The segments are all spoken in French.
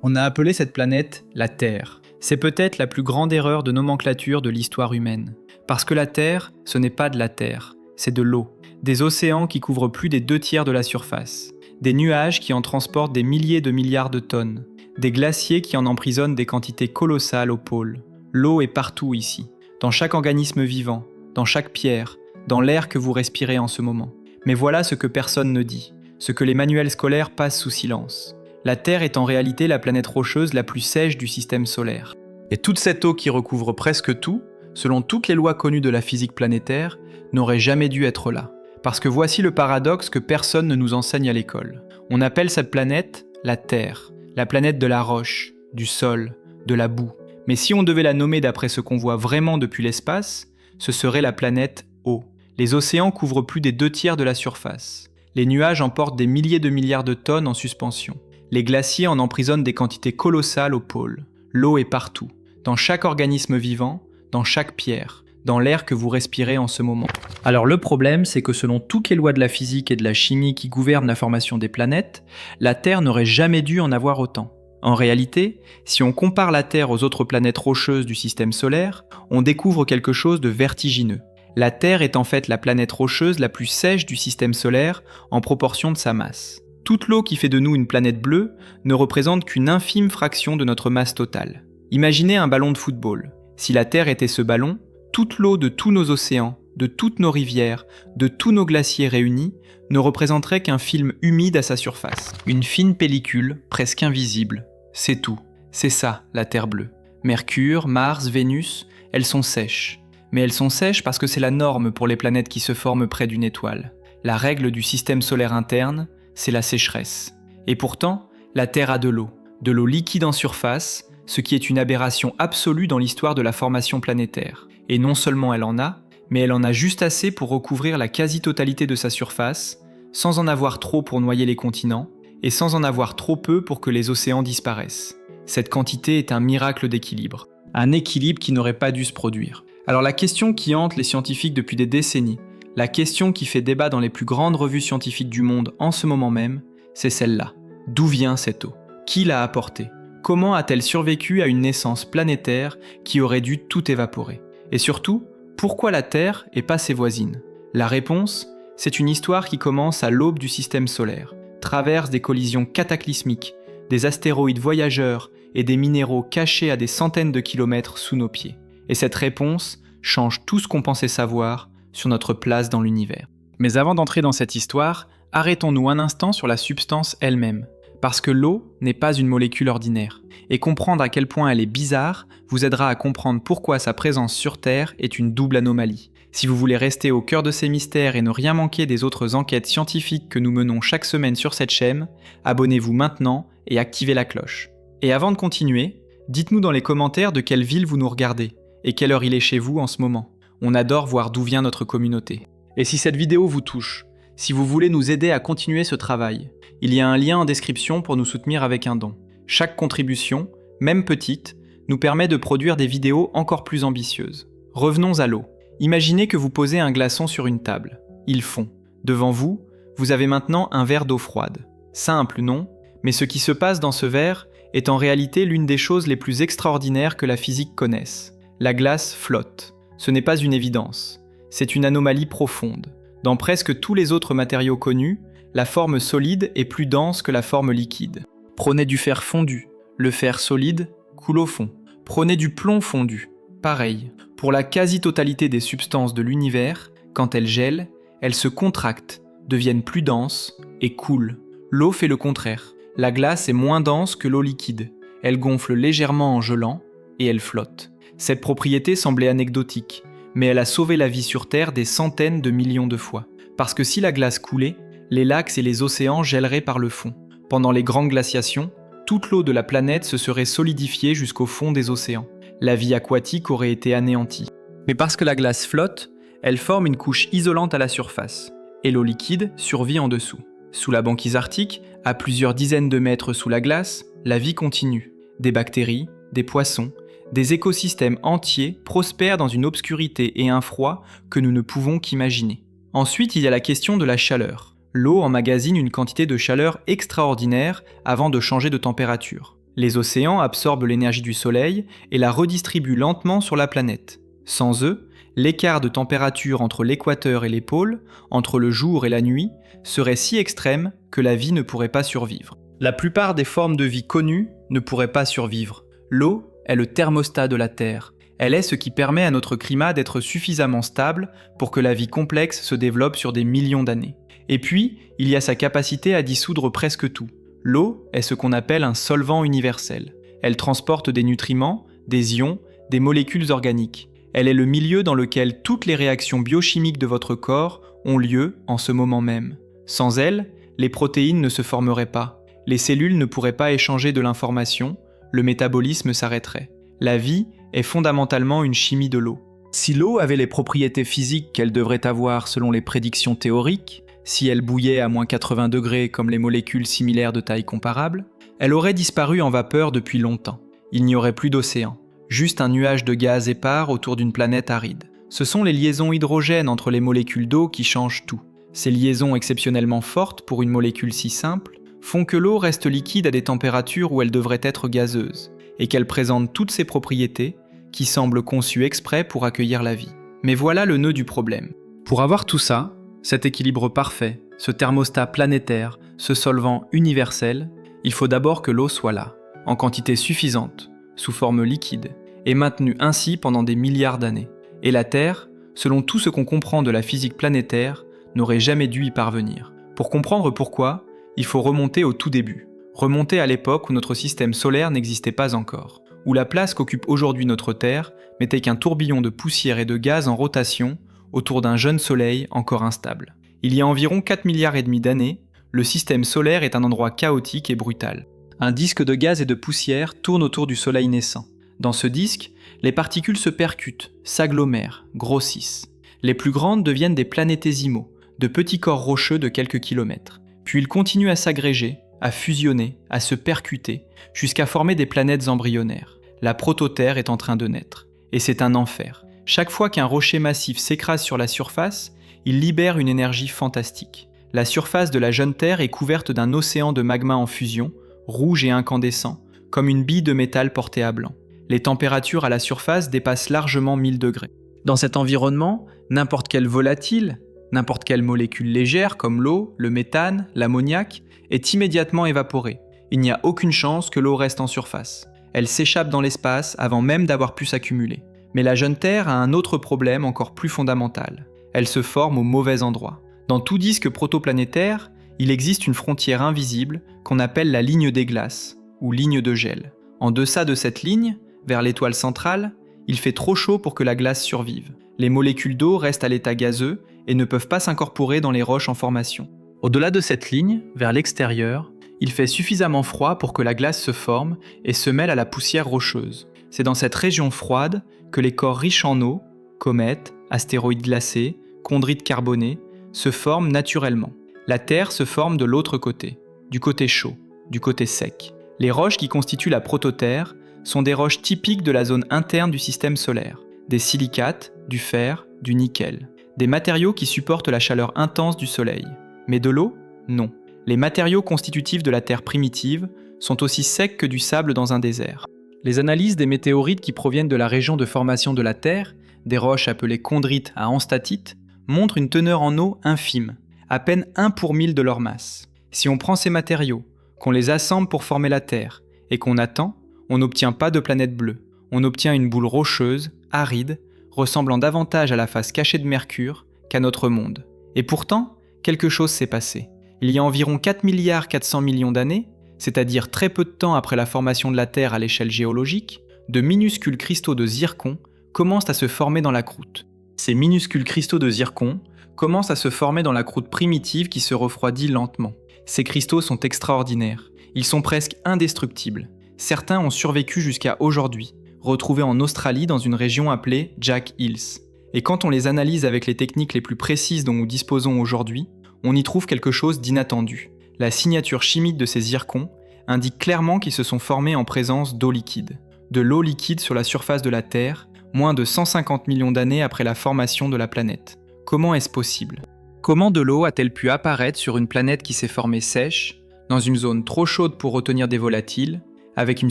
On a appelé cette planète la Terre. C'est peut-être la plus grande erreur de nomenclature de l'histoire humaine. Parce que la Terre, ce n'est pas de la Terre, c'est de l'eau. Des océans qui couvrent plus des 2/3 de la surface. Des nuages qui en transportent des milliers de milliards de tonnes. Des glaciers qui en emprisonnent des quantités colossales aux pôles. L'eau est partout ici, dans chaque organisme vivant, dans chaque pierre, dans l'air que vous respirez en ce moment. Mais voilà ce que personne ne dit, ce que les manuels scolaires passent sous silence. La Terre est en réalité la planète rocheuse la plus sèche du système solaire. Et toute cette eau qui recouvre presque tout, selon toutes les lois connues de la physique planétaire, n'aurait jamais dû être là. Parce que voici le paradoxe que personne ne nous enseigne à l'école. On appelle cette planète la Terre, la planète de la roche, du sol, de la boue. Mais si on devait la nommer d'après ce qu'on voit vraiment depuis l'espace, ce serait la planète eau. Les océans couvrent plus des 2/3 de la surface. Les nuages emportent des milliers de milliards de tonnes en suspension. Les glaciers en emprisonnent des quantités colossales aux pôles. L'eau est partout, dans chaque organisme vivant, dans chaque pierre, dans l'air que vous respirez en ce moment. Alors le problème, c'est que selon toutes les lois de la physique et de la chimie qui gouvernent la formation des planètes, la Terre n'aurait jamais dû en avoir autant. En réalité, si on compare la Terre aux autres planètes rocheuses du système solaire, on découvre quelque chose de vertigineux. La Terre est en fait la planète rocheuse la plus sèche du système solaire en proportion de sa masse. Toute l'eau qui fait de nous une planète bleue ne représente qu'une infime fraction de notre masse totale. Imaginez un ballon de football. Si la Terre était ce ballon, toute l'eau de tous nos océans, de toutes nos rivières, de tous nos glaciers réunis, ne représenterait qu'un film humide à sa surface. Une fine pellicule, presque invisible. C'est tout. C'est ça, la Terre bleue. Mercure, Mars, Vénus, elles sont sèches. Mais elles sont sèches parce que c'est la norme pour les planètes qui se forment près d'une étoile. La règle du système solaire interne, c'est la sécheresse. Et pourtant, la Terre a de l'eau liquide en surface, ce qui est une aberration absolue dans l'histoire de la formation planétaire. Et non seulement elle en a, mais elle en a juste assez pour recouvrir la quasi-totalité de sa surface, sans en avoir trop pour noyer les continents, et sans en avoir trop peu pour que les océans disparaissent. Cette quantité est un miracle d'équilibre. Un équilibre qui n'aurait pas dû se produire. Alors la question qui hante les scientifiques depuis des décennies, la question qui fait débat dans les plus grandes revues scientifiques du monde en ce moment même, c'est celle-là. D'où vient cette eau? Qui l'a apportée? Comment a-t-elle survécu à une naissance planétaire qui aurait dû tout évaporer? Et surtout, pourquoi la Terre et pas ses voisines? La réponse, c'est une histoire qui commence à l'aube du système solaire, traverse des collisions cataclysmiques, des astéroïdes voyageurs et des minéraux cachés à des centaines de kilomètres sous nos pieds. Et cette réponse change tout ce qu'on pensait savoir sur notre place dans l'univers. Mais avant d'entrer dans cette histoire, arrêtons-nous un instant sur la substance elle-même. Parce que l'eau n'est pas une molécule ordinaire. Et comprendre à quel point elle est bizarre vous aidera à comprendre pourquoi sa présence sur Terre est une double anomalie. Si vous voulez rester au cœur de ces mystères et ne rien manquer des autres enquêtes scientifiques que nous menons chaque semaine sur cette chaîne, abonnez-vous maintenant et activez la cloche. Et avant de continuer, dites-nous dans les commentaires de quelle ville vous nous regardez et quelle heure il est chez vous en ce moment. On adore voir d'où vient notre communauté. Et si cette vidéo vous touche, si vous voulez nous aider à continuer ce travail, il y a un lien en description pour nous soutenir avec un don. Chaque contribution, même petite, nous permet de produire des vidéos encore plus ambitieuses. Revenons à l'eau. Imaginez que vous posez un glaçon sur une table. Il fond. Devant vous, vous avez maintenant un verre d'eau froide. Simple, non? Mais ce qui se passe dans ce verre est en réalité l'une des choses les plus extraordinaires que la physique connaisse. La glace flotte. Ce n'est pas une évidence. C'est une anomalie profonde. Dans presque tous les autres matériaux connus, la forme solide est plus dense que la forme liquide. Prenez du fer fondu. Le fer solide coule au fond. Prenez du plomb fondu. Pareil. Pour la quasi-totalité des substances de l'univers, quand elles gèlent, elles se contractent, deviennent plus denses et coulent. L'eau fait le contraire. La glace est moins dense que l'eau liquide. Elle gonfle légèrement en gelant et elle flotte. Cette propriété semblait anecdotique, mais elle a sauvé la vie sur Terre des centaines de millions de fois. Parce que si la glace coulait, les lacs et les océans gèleraient par le fond. Pendant les grandes glaciations, toute l'eau de la planète se serait solidifiée jusqu'au fond des océans. La vie aquatique aurait été anéantie. Mais parce que la glace flotte, elle forme une couche isolante à la surface, et l'eau liquide survit en dessous. Sous la banquise arctique, à plusieurs dizaines de mètres sous la glace, la vie continue. Des bactéries, des poissons, des écosystèmes entiers prospèrent dans une obscurité et un froid que nous ne pouvons qu'imaginer. Ensuite, il y a la question de la chaleur. L'eau emmagasine une quantité de chaleur extraordinaire avant de changer de température. Les océans absorbent l'énergie du Soleil et la redistribuent lentement sur la planète. Sans eux, l'écart de température entre l'équateur et les pôles, entre le jour et la nuit, serait si extrême que la vie ne pourrait pas survivre. La plupart des formes de vie connues ne pourraient pas survivre. L'eau est le thermostat de la Terre. Elle est ce qui permet à notre climat d'être suffisamment stable pour que la vie complexe se développe sur des millions d'années. Et puis, il y a sa capacité à dissoudre presque tout. L'eau est ce qu'on appelle un solvant universel. Elle transporte des nutriments, des ions, des molécules organiques. Elle est le milieu dans lequel toutes les réactions biochimiques de votre corps ont lieu en ce moment même. Sans elle, les protéines ne se formeraient pas. Les cellules ne pourraient pas échanger de l'information, le métabolisme s'arrêterait. La vie est fondamentalement une chimie de l'eau. Si l'eau avait les propriétés physiques qu'elle devrait avoir selon les prédictions théoriques, si elle bouillait à moins 80 degrés comme les molécules similaires de taille comparable, elle aurait disparu en vapeur depuis longtemps. Il n'y aurait plus d'océan, juste un nuage de gaz épars autour d'une planète aride. Ce sont les liaisons hydrogènes entre les molécules d'eau qui changent tout. Ces liaisons exceptionnellement fortes pour une molécule si simple font que l'eau reste liquide à des températures où elle devrait être gazeuse, et qu'elle présente toutes ses propriétés qui semblent conçues exprès pour accueillir la vie. Mais voilà le nœud du problème. Pour avoir tout ça, cet équilibre parfait, ce thermostat planétaire, ce solvant universel, il faut d'abord que l'eau soit là, en quantité suffisante, sous forme liquide, et maintenue ainsi pendant des milliards d'années. Et la Terre, selon tout ce qu'on comprend de la physique planétaire, n'aurait jamais dû y parvenir. Pour comprendre pourquoi, il faut remonter au tout début. Remonter à l'époque où notre système solaire n'existait pas encore, où la place qu'occupe aujourd'hui notre Terre n'était qu'un tourbillon de poussière et de gaz en rotation autour d'un jeune soleil encore instable. Il y a environ 4,5 milliards d'années, le système solaire est un endroit chaotique et brutal. Un disque de gaz et de poussière tourne autour du soleil naissant. Dans ce disque, les particules se percutent, s'agglomèrent, grossissent. Les plus grandes deviennent des planétésimaux, de petits corps rocheux de quelques kilomètres. Puis ils continuent à s'agréger, à fusionner, à se percuter, jusqu'à former des planètes embryonnaires. La prototerre est en train de naître. Et c'est un enfer. Chaque fois qu'un rocher massif s'écrase sur la surface, il libère une énergie fantastique. La surface de la jeune Terre est couverte d'un océan de magma en fusion, rouge et incandescent, comme une bille de métal portée à blanc. Les températures à la surface dépassent largement 1000 degrés. Dans cet environnement, n'importe quel volatile, n'importe quelle molécule légère comme l'eau, le méthane, l'ammoniac, est immédiatement évaporée. Il n'y a aucune chance que l'eau reste en surface. Elle s'échappe dans l'espace avant même d'avoir pu s'accumuler. Mais la jeune Terre a un autre problème encore plus fondamental. Elle se forme au mauvais endroit. Dans tout disque protoplanétaire, il existe une frontière invisible qu'on appelle la ligne des glaces, ou ligne de gel. En deçà de cette ligne, vers l'étoile centrale, il fait trop chaud pour que la glace survive. Les molécules d'eau restent à l'état gazeux et ne peuvent pas s'incorporer dans les roches en formation. Au-delà de cette ligne, vers l'extérieur, il fait suffisamment froid pour que la glace se forme et se mêle à la poussière rocheuse. C'est dans cette région froide que les corps riches en eau, comètes, astéroïdes glacés, chondrites carbonées, se forment naturellement. La Terre se forme de l'autre côté, du côté chaud, du côté sec. Les roches qui constituent la prototerre sont des roches typiques de la zone interne du système solaire. Des silicates, du fer, du nickel. Des matériaux qui supportent la chaleur intense du Soleil. Mais de l'eau ? Non. Les matériaux constitutifs de la Terre primitive sont aussi secs que du sable dans un désert. Les analyses des météorites qui proviennent de la région de formation de la Terre, des roches appelées chondrites à anstatite, montrent une teneur en eau infime, à peine 1 pour 1000 de leur masse. Si on prend ces matériaux, qu'on les assemble pour former la Terre, et qu'on attend, on n'obtient pas de planète bleue. On obtient une boule rocheuse, aride, ressemblant davantage à la face cachée de Mercure qu'à notre monde. Et pourtant, quelque chose s'est passé. Il y a environ 4,4 milliards d'années, c'est-à-dire très peu de temps après la formation de la Terre à l'échelle géologique, de minuscules cristaux de zircon commencent à se former dans la croûte. Ces minuscules cristaux de zircon commencent à se former dans la croûte primitive qui se refroidit lentement. Ces cristaux sont extraordinaires. Ils sont presque indestructibles. Certains ont survécu jusqu'à aujourd'hui, retrouvés en Australie dans une région appelée Jack Hills. Et quand on les analyse avec les techniques les plus précises dont nous disposons aujourd'hui, on y trouve quelque chose d'inattendu. La signature chimique de ces zircons indique clairement qu'ils se sont formés en présence d'eau liquide. De l'eau liquide sur la surface de la Terre, moins de 150 millions d'années après la formation de la planète. Comment est-ce possible ? Comment de l'eau a-t-elle pu apparaître sur une planète qui s'est formée sèche, dans une zone trop chaude pour retenir des volatiles, avec une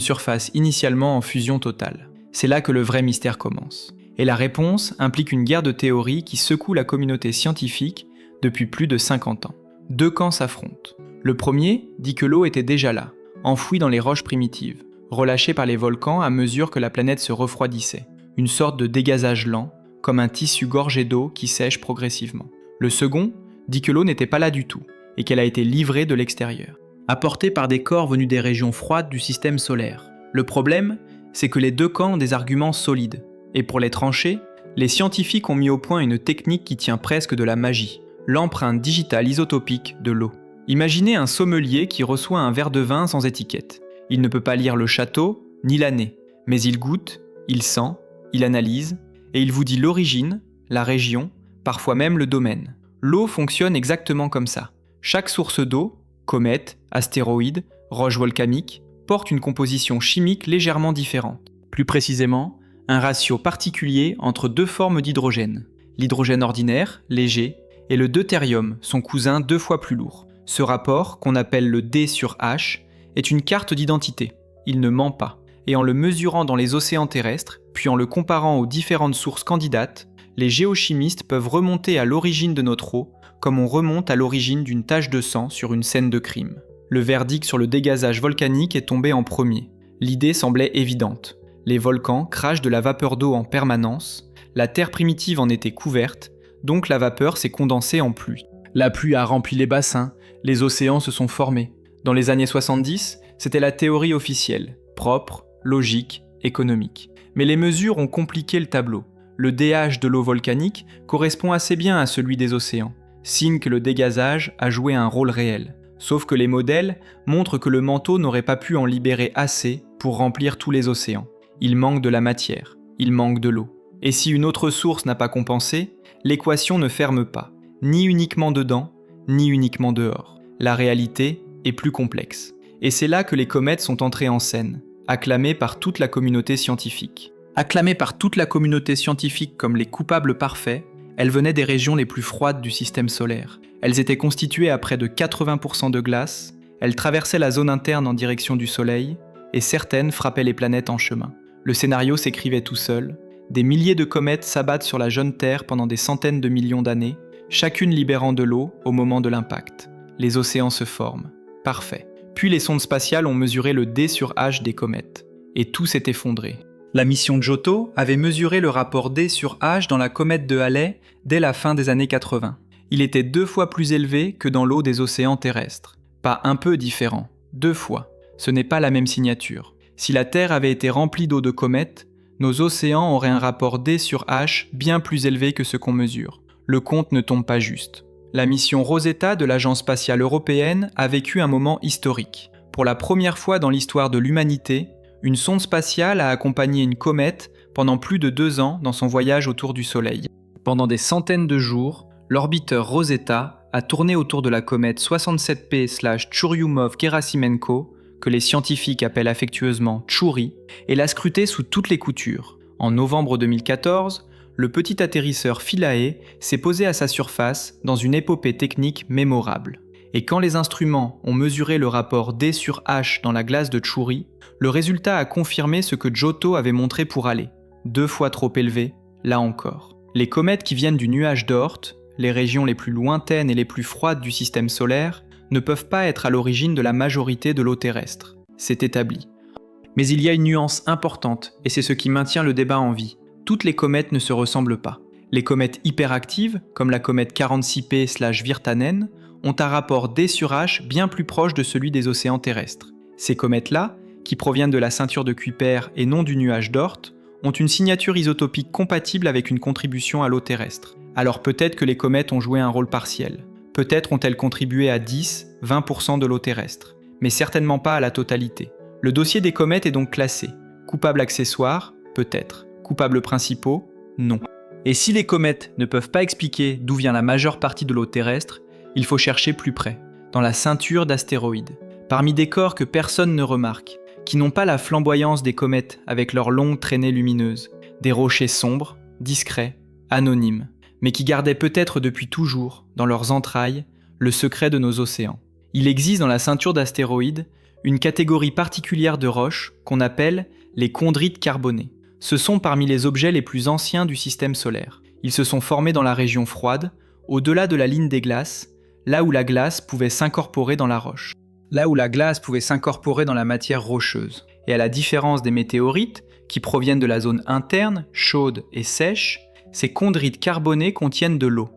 surface initialement en fusion totale. C'est là que le vrai mystère commence. Et la réponse implique une guerre de théories qui secoue la communauté scientifique depuis plus de 50 ans. Deux camps s'affrontent. Le premier dit que l'eau était déjà là, enfouie dans les roches primitives, relâchée par les volcans à mesure que la planète se refroidissait. Une sorte de dégazage lent, comme un tissu gorgé d'eau qui sèche progressivement. Le second dit que l'eau n'était pas là du tout, et qu'elle a été livrée de l'extérieur, apportée par des corps venus des régions froides du système solaire. Le problème, c'est que les deux camps ont des arguments solides, et pour les trancher, les scientifiques ont mis au point une technique qui tient presque de la magie, l'empreinte digitale isotopique de l'eau. Imaginez un sommelier qui reçoit un verre de vin sans étiquette. Il ne peut pas lire le château, ni l'année, mais il goûte, il sent, il analyse, et il vous dit l'origine, la région, parfois même le domaine. L'eau fonctionne exactement comme ça. Chaque source d'eau, comète, astéroïde, roche volcanique, porte une composition chimique légèrement différente. Plus précisément, un ratio particulier entre deux formes d'hydrogène. L'hydrogène ordinaire, léger, et le deutérium, son cousin 2 fois plus lourd. Ce rapport, qu'on appelle le D sur H, est une carte d'identité. Il ne ment pas. Et en le mesurant dans les océans terrestres, puis en le comparant aux différentes sources candidates, les géochimistes peuvent remonter à l'origine de notre eau, comme on remonte à l'origine d'une tache de sang sur une scène de crime. Le verdict sur le dégazage volcanique est tombé en premier. L'idée semblait évidente. Les volcans crachent de la vapeur d'eau en permanence, la terre primitive en était couverte, donc la vapeur s'est condensée en pluie. La pluie a rempli les bassins, les océans se sont formés. Dans les années 70, c'était la théorie officielle, propre, logique, économique. Mais les mesures ont compliqué le tableau. Le DH de l'eau volcanique correspond assez bien à celui des océans, signe que le dégazage a joué un rôle réel. Sauf que les modèles montrent que le manteau n'aurait pas pu en libérer assez pour remplir tous les océans. Il manque de la matière, il manque de l'eau. Et si une autre source n'a pas compensé, l'équation ne ferme pas, ni uniquement dedans, ni uniquement dehors. La réalité est plus complexe. Et c'est là que les comètes sont entrées en scène, acclamées par toute la communauté scientifique. Acclamées par toute la communauté scientifique comme les coupables parfaits, elles venaient des régions les plus froides du système solaire. Elles étaient constituées à près de 80% de glace, elles traversaient la zone interne en direction du Soleil, et certaines frappaient les planètes en chemin. Le scénario s'écrivait tout seul. Des milliers de comètes s'abattent sur la jeune Terre pendant des centaines de millions d'années, chacune libérant de l'eau au moment de l'impact. Les océans se forment. Parfait. Puis les sondes spatiales ont mesuré le D sur H des comètes. Et tout s'est effondré. La mission Giotto avait mesuré le rapport D sur H dans la comète de Halley dès la fin des années 80. Il était 2 fois plus élevé que dans l'eau des océans terrestres. Pas un peu différent, 2 fois. Ce n'est pas la même signature. Si la Terre avait été remplie d'eau de comètes, nos océans auraient un rapport D sur H bien plus élevé que ce qu'on mesure. Le compte ne tombe pas juste. La mission Rosetta de l'Agence spatiale européenne a vécu un moment historique. Pour la première fois dans l'histoire de l'humanité, une sonde spatiale a accompagné une comète pendant plus de 2 ans dans son voyage autour du Soleil. Pendant des centaines de jours, l'orbiteur Rosetta a tourné autour de la comète 67P/Churyumov-Gerasimenko, que les scientifiques appellent affectueusement Chury, et l'a scruté sous toutes les coutures. En novembre 2014, le petit atterrisseur Philae s'est posé à sa surface dans une épopée technique mémorable. Et quand les instruments ont mesuré le rapport D sur H dans la glace de Chury, le résultat a confirmé ce que Giotto avait montré pour Halley. 2 fois trop élevé, là encore. Les comètes qui viennent du nuage d'Oort, les régions les plus lointaines et les plus froides du système solaire, ne peuvent pas être à l'origine de la majorité de l'eau terrestre. C'est établi. Mais il y a une nuance importante, et c'est ce qui maintient le débat en vie. Toutes les comètes ne se ressemblent pas. Les comètes hyperactives, comme la comète 46P/Virtanen, ont un rapport D sur H bien plus proche de celui des océans terrestres. Ces comètes-là, qui proviennent de la ceinture de Kuiper et non du nuage d'Oort, ont une signature isotopique compatible avec une contribution à l'eau terrestre. Alors peut-être que les comètes ont joué un rôle partiel. Peut-être ont-elles contribué à 10-20% de l'eau terrestre, mais certainement pas à la totalité. Le dossier des comètes est donc classé. Coupables accessoires, peut-être. Coupables principaux, non. Et si les comètes ne peuvent pas expliquer d'où vient la majeure partie de l'eau terrestre, il faut chercher plus près, dans la ceinture d'astéroïdes, parmi des corps que personne ne remarque, qui n'ont pas la flamboyance des comètes avec leurs longues traînées lumineuses, des rochers sombres, discrets, anonymes, mais qui gardaient peut-être depuis toujours, dans leurs entrailles, le secret de nos océans. Il existe dans la ceinture d'astéroïdes une catégorie particulière de roches qu'on appelle les chondrites carbonées. Ce sont parmi les objets les plus anciens du système solaire. Ils se sont formés dans la région froide, au-delà de la ligne des glaces, là où la glace pouvait s'incorporer dans la roche. Là où la glace pouvait s'incorporer dans la matière rocheuse. Et à la différence des météorites, qui proviennent de la zone interne, chaude et sèche, ces chondrites carbonés contiennent de l'eau.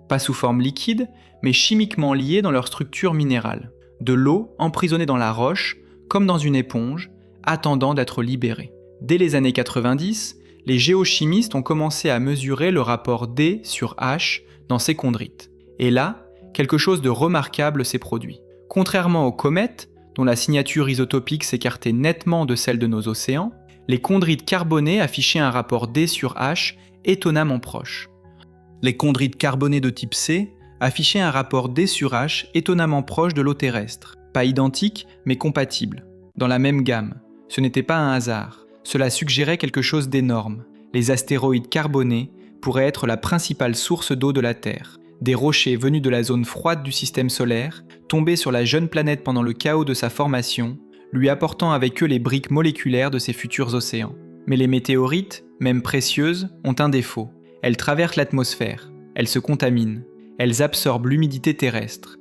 Pas sous forme liquide, mais chimiquement liée dans leur structure minérale. De l'eau emprisonnée dans la roche, comme dans une éponge, attendant d'être libérée. Dès les années 90, les géochimistes ont commencé à mesurer le rapport D sur H dans ces chondrites. Et là, quelque chose de remarquable s'est produit. Contrairement aux comètes, dont la signature isotopique s'écartait nettement de celle de nos océans, les chondrites carbonés affichaient un rapport D sur H étonnamment proche. Les chondrites carbonés de type C affichaient un rapport D sur H étonnamment proche de l'eau terrestre. Pas identique, mais compatible. Dans la même gamme. Ce n'était pas un hasard. Cela suggérait quelque chose d'énorme. Les astéroïdes carbonés pourraient être la principale source d'eau de la Terre. Des rochers venus de la zone froide du système solaire, tombés sur la jeune planète pendant le chaos de sa formation, lui apportant avec eux les briques moléculaires de ses futurs océans. Mais les météorites, même précieuses, ont un défaut. Elles traversent l'atmosphère, elles se contaminent, elles absorbent l'humidité terrestre.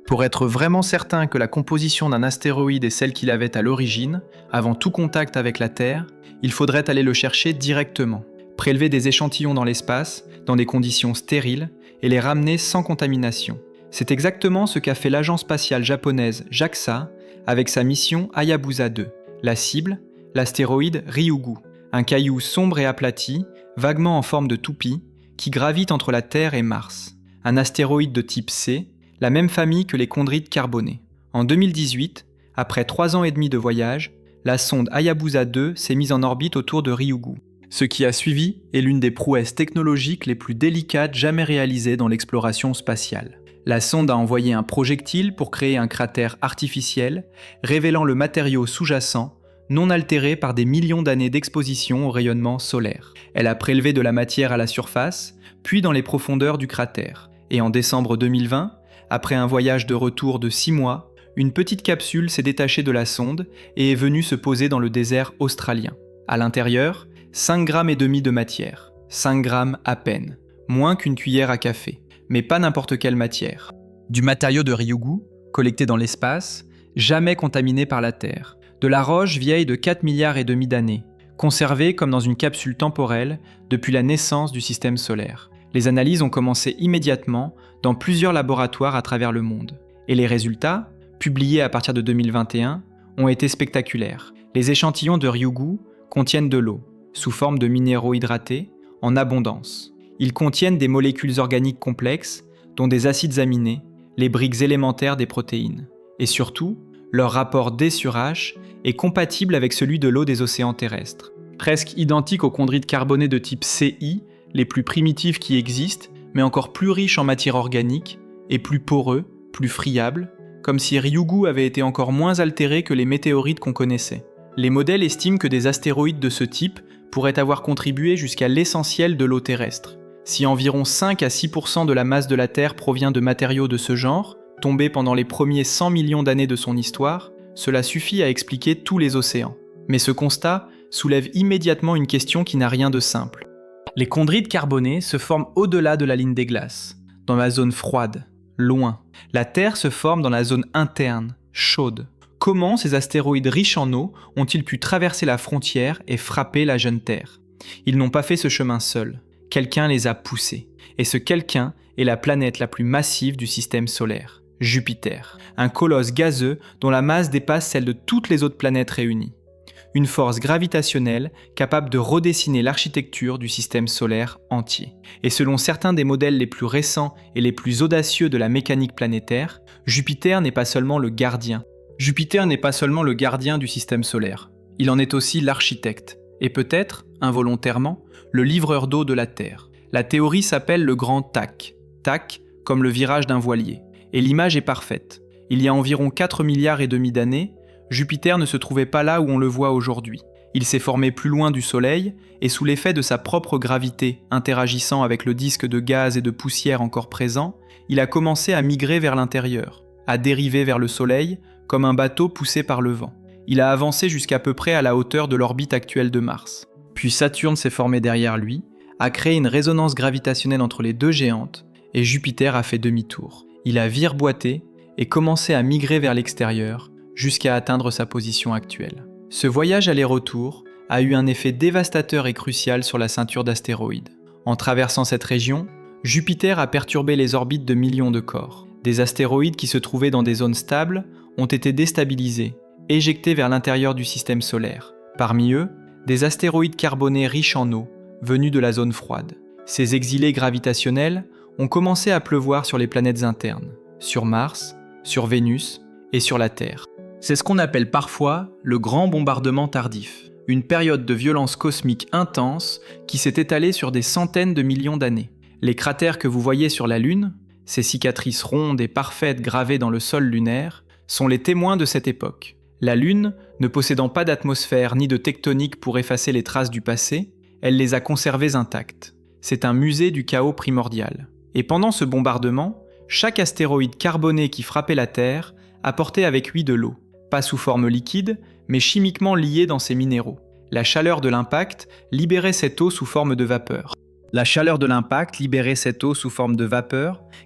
Pour être vraiment certain que la composition d'un astéroïde est celle qu'il avait à l'origine, avant tout contact avec la Terre, il faudrait aller le chercher directement, prélever des échantillons dans l'espace, dans des conditions stériles, et les ramener sans contamination. C'est exactement ce qu'a fait l'agence spatiale japonaise JAXA avec sa mission Hayabusa 2. La cible, l'astéroïde Ryugu, un caillou sombre et aplati, vaguement en forme de toupie, qui gravite entre la Terre et Mars. Un astéroïde de type C, la même famille que les chondrites carbonés. En 2018, après 3 ans et demi de voyage, la sonde Hayabusa 2 s'est mise en orbite autour de Ryugu. Ce qui a suivi est l'une des prouesses technologiques les plus délicates jamais réalisées dans l'exploration spatiale. La sonde a envoyé un projectile pour créer un cratère artificiel, révélant le matériau sous-jacent, non altéré par des millions d'années d'exposition au rayonnement solaire. Elle a prélevé de la matière à la surface, puis dans les profondeurs du cratère. Et en décembre 2020, après un voyage de retour de 6 mois, une petite capsule s'est détachée de la sonde et est venue se poser dans le désert australien. À l'intérieur, 5,5 grammes de matière. 5 grammes à peine. Moins qu'une cuillère à café. Mais pas n'importe quelle matière. Du matériau de Ryugu, collecté dans l'espace, jamais contaminé par la Terre. De la roche vieille de 4,5 milliards d'années, conservée comme dans une capsule temporelle depuis la naissance du système solaire. Les analyses ont commencé immédiatement dans plusieurs laboratoires à travers le monde. Et les résultats, publiés à partir de 2021, ont été spectaculaires. Les échantillons de Ryugu contiennent de l'eau, sous forme de minéraux hydratés, en abondance. Ils contiennent des molécules organiques complexes, dont des acides aminés, les briques élémentaires des protéines. Et surtout, leur rapport D sur H est compatible avec celui de l'eau des océans terrestres. Presque identique aux chondrites carbonés de type CI, les plus primitifs qui existent, mais encore plus riches en matière organique, et plus poreux, plus friables, comme si Ryugu avait été encore moins altéré que les météorites qu'on connaissait. Les modèles estiment que des astéroïdes de ce type pourraient avoir contribué jusqu'à l'essentiel de l'eau terrestre. Si environ 5 à 6% de la masse de la Terre provient de matériaux de ce genre, tombés pendant les premiers 100 millions d'années de son histoire, cela suffit à expliquer tous les océans. Mais ce constat soulève immédiatement une question qui n'a rien de simple. Les chondrites carbonés se forment au-delà de la ligne des glaces, dans la zone froide, loin. La Terre se forme dans la zone interne, chaude. Comment ces astéroïdes riches en eau ont-ils pu traverser la frontière et frapper la jeune Terre ? Ils n'ont pas fait ce chemin seuls. Quelqu'un les a poussés. Et ce quelqu'un est la planète la plus massive du système solaire, Jupiter. Un colosse gazeux dont la masse dépasse celle de toutes les autres planètes réunies. Une force gravitationnelle capable de redessiner l'architecture du système solaire entier. Et selon certains des modèles les plus récents et les plus audacieux de la mécanique planétaire, Jupiter n'est pas seulement le gardien. Jupiter n'est pas seulement le gardien du système solaire. Il en est aussi l'architecte. Et peut-être, involontairement, le livreur d'eau de la Terre. La théorie s'appelle le grand tac. Tac comme le virage d'un voilier. Et l'image est parfaite. Il y a environ 4,5 milliards d'années, Jupiter ne se trouvait pas là où on le voit aujourd'hui. Il s'est formé plus loin du Soleil, et sous l'effet de sa propre gravité interagissant avec le disque de gaz et de poussière encore présent, il a commencé à migrer vers l'intérieur, à dériver vers le Soleil, comme un bateau poussé par le vent. Il a avancé jusqu'à peu près à la hauteur de l'orbite actuelle de Mars. Puis Saturne s'est formé derrière lui, a créé une résonance gravitationnelle entre les deux géantes, et Jupiter a fait demi-tour. Il a vireboité et commencé à migrer vers l'extérieur, jusqu'à atteindre sa position actuelle. Ce voyage aller-retour a eu un effet dévastateur et crucial sur la ceinture d'astéroïdes. En traversant cette région, Jupiter a perturbé les orbites de millions de corps. Des astéroïdes qui se trouvaient dans des zones stables ont été déstabilisés, éjectés vers l'intérieur du système solaire. Parmi eux, des astéroïdes carbonés riches en eau, venus de la zone froide. Ces exilés gravitationnels ont commencé à pleuvoir sur les planètes internes, sur Mars, sur Vénus et sur la Terre. C'est ce qu'on appelle parfois le grand bombardement tardif, une période de violence cosmique intense qui s'est étalée sur des centaines de millions d'années. Les cratères que vous voyez sur la Lune, ces cicatrices rondes et parfaites gravées dans le sol lunaire, sont les témoins de cette époque. La Lune, ne possédant pas d'atmosphère ni de tectonique pour effacer les traces du passé, elle les a conservées intactes. C'est un musée du chaos primordial. Et pendant ce bombardement, chaque astéroïde carboné qui frappait la Terre apportait avec lui de l'eau, pas sous forme liquide, mais chimiquement liée dans ses minéraux. La chaleur de l'impact libérait cette eau sous forme de vapeur.